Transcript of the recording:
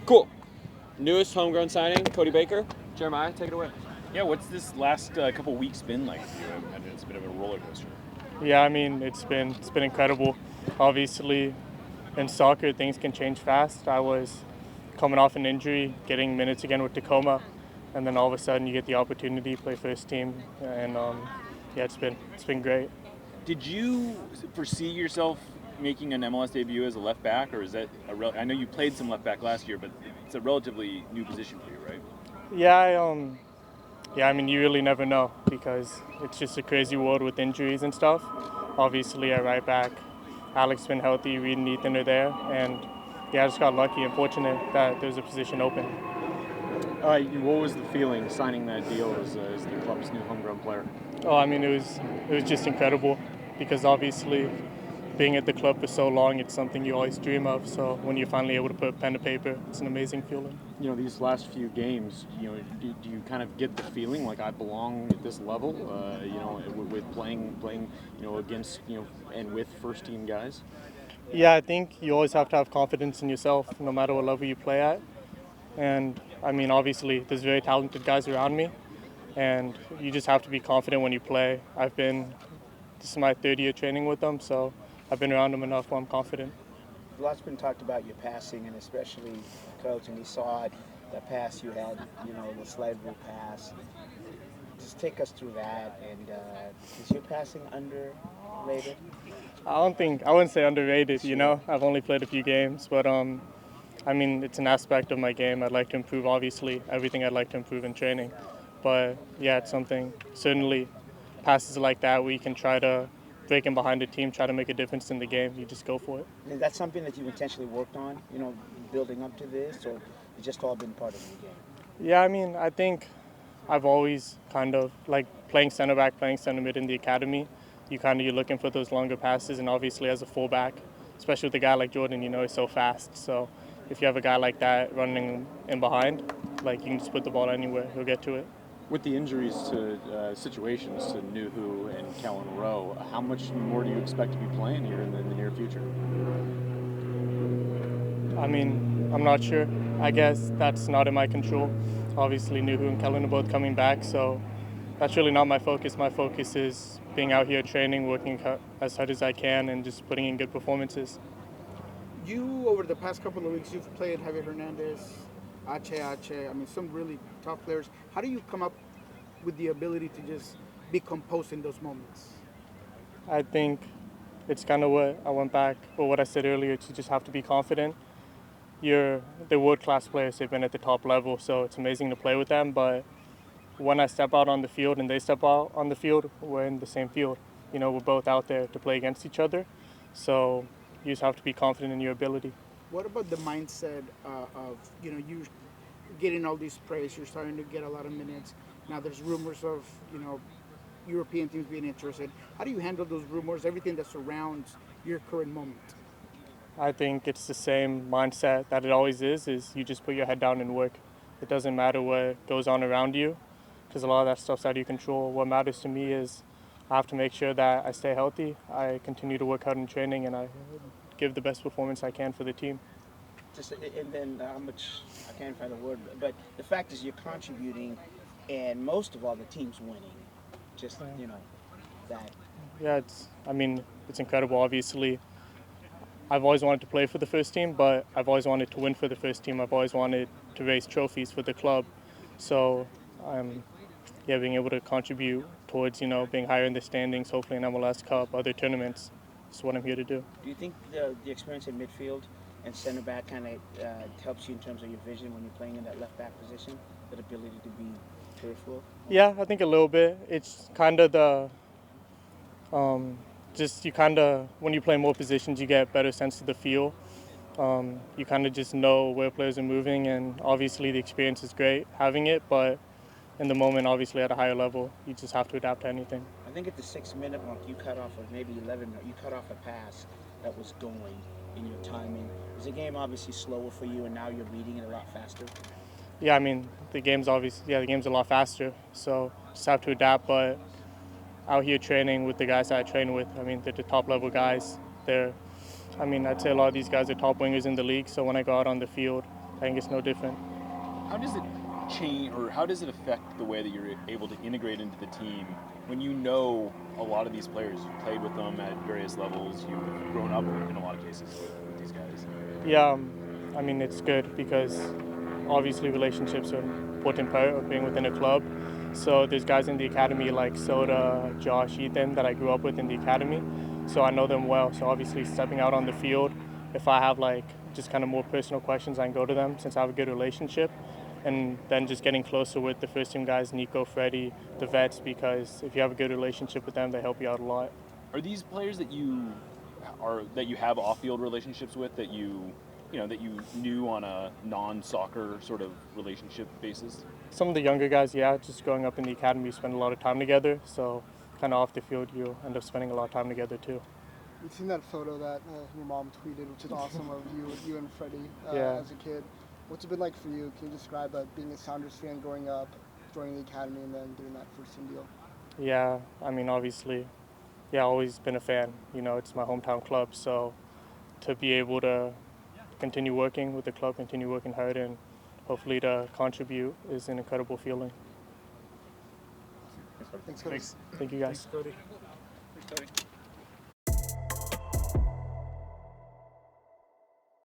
Cool. Newest homegrown signing, Cody Baker. Jeremiah, take it away. Yeah, what's this last couple weeks been like for you? I imagine it's a bit of a roller coaster. Yeah, I mean it's been incredible. Obviously, in soccer things can change fast. I was coming off an injury, getting minutes again with Tacoma, and then all of a sudden you get the opportunity to play first team, and yeah, it's been great. Did you foresee yourself making an MLS debut as a left back, or is that I know you played some left back last year, but it's a relatively new position for you, right? Yeah, yeah, I mean you really never know because it's just a crazy world with injuries and stuff. Obviously, at right back, Alex been healthy, Reed and Ethan are there, and yeah, I just got lucky and fortunate that there's a position open. What was the feeling signing that deal as the club's new homegrown player? Oh, I mean, it was just incredible because obviously being at the club for so long, it's something you always dream of. So when you're finally able to put pen to paper, it's an amazing feeling. These last few games, do you kind of get the feeling like I belong at this level? With playing, against, and with first team guys. Yeah, I think you always have to have confidence in yourself, no matter what level you play at. And I mean, obviously, there's very talented guys around me, and you just have to be confident when you play. This is my third year training with them, so I've been around them enough where I'm confident. A lot's been talked about your passing, and especially Coach, and we saw it, that pass you had, the slide rule pass. Just take us through that, and is your passing underrated? I wouldn't say underrated, I've only played a few games, but I mean, it's an aspect of my game I'd like to improve, obviously, everything I'd like to improve in training. But yeah, it's something, certainly passes like that where you can try to break in behind a team, try to make a difference in the game, you just go for it. Is that something that you've intentionally worked on, building up to this, or it's just all been part of your game? Yeah, I mean, I think I've always kind of, like playing center back, playing center mid in the academy, you're looking for those longer passes, and obviously as a fullback, especially with a guy like Jordan, he's so fast. So if you have a guy like that running in behind, like you can just put the ball anywhere, he'll get to it. With the injuries to situations to Nuhu and Kellen Rowe, how much more do you expect to be playing here in the near future? I mean, I'm not sure. I guess that's not in my control. Obviously, Nuhu and Kellen are both coming back, so that's really not my focus. My focus is being out here training, working as hard as I can, and just putting in good performances. You, over the past couple of weeks, you've played Javier Hernandez, Ache, I mean, some really top players. How do you come up with the ability to just be composed in those moments? I think it's kind of what I went back, or what I said earlier, to just have to be confident. They're world-class players. They've been at the top level, so it's amazing to play with them. But when I step out on the field and they step out on the field, we're in the same field. We're both out there to play against each other. So you just have to be confident in your ability. What about the mindset of, you getting all these praise, you're starting to get a lot of minutes. Now there's rumors of, European teams being interested. How do you handle those rumors, everything that surrounds your current moment? I think it's the same mindset that it always is you just put your head down and work. It doesn't matter what goes on around you, because a lot of that stuff's out of your control. What matters to me is I have to make sure that I stay healthy, I continue to work hard in training, and I give the best performance I can for the team. And then how much, I can't find the word, but the fact is you're contributing, and most of all, the team's winning. Just, that. Yeah, it's incredible, obviously. I've always wanted to play for the first team, but I've always wanted to win for the first team. I've always wanted to raise trophies for the club. So, being able to contribute towards, being higher in the standings, hopefully in MLS Cup, other tournaments, is what I'm here to do. Do you think the experience in midfield and center back kind of helps you in terms of your vision when you're playing in that left back position, that ability to be peripheral? Yeah, I think a little bit. It's kind of when you play more positions, you get better sense of the feel. You kind of just know where players are moving, and obviously the experience is great having it, but in the moment, obviously at a higher level, you just have to adapt to anything. I think at the 6-minute mark, you cut off, or maybe 11, you cut off a pass that was going in your timing. Is the game obviously slower for you, and now you're reading it a lot faster? Yeah, I mean, the game's a lot faster, so just have to adapt, but out here training with the guys that I train with, I mean, they're the top level guys. I'd say a lot of these guys are top wingers in the league, so when I go out on the field, think it's no different. How does it change, or how does it affect the way that you're able to integrate into the team when you know a lot of these players? You've played with them at various levels. You've grown up in a lot of cases with these guys. Yeah, I mean, it's good because obviously relationships are an important part of being within a club. So there's guys in the academy like Soda, Josh, Ethan that I grew up with in the academy. So I know them well. So obviously stepping out on the field, if I have like just kind of more personal questions, I can go to them since I have a good relationship. And then just getting closer with the first team guys, Nico, Freddie, the vets, because if you have a good relationship with them, they help you out a lot. Are these players that you have off-field relationships with that you knew on a non-soccer sort of relationship basis? Some of the younger guys, yeah, just growing up in the academy, spend a lot of time together. So kind of off the field, you end up spending a lot of time together too. We've seen that photo that your mom tweeted, which is awesome, of you and Freddie Yeah. as a kid. What's it been like for you? Can you describe being a Sounders fan growing up, joining the academy, and then getting that first team deal? Yeah, I mean, obviously, yeah, always been a fan. You know, it's my hometown club, so to be able to continue working with the club, continue working hard, and hopefully to contribute is an incredible feeling. Thanks, Cody. Thank you guys. Cody. Thanks, Cody.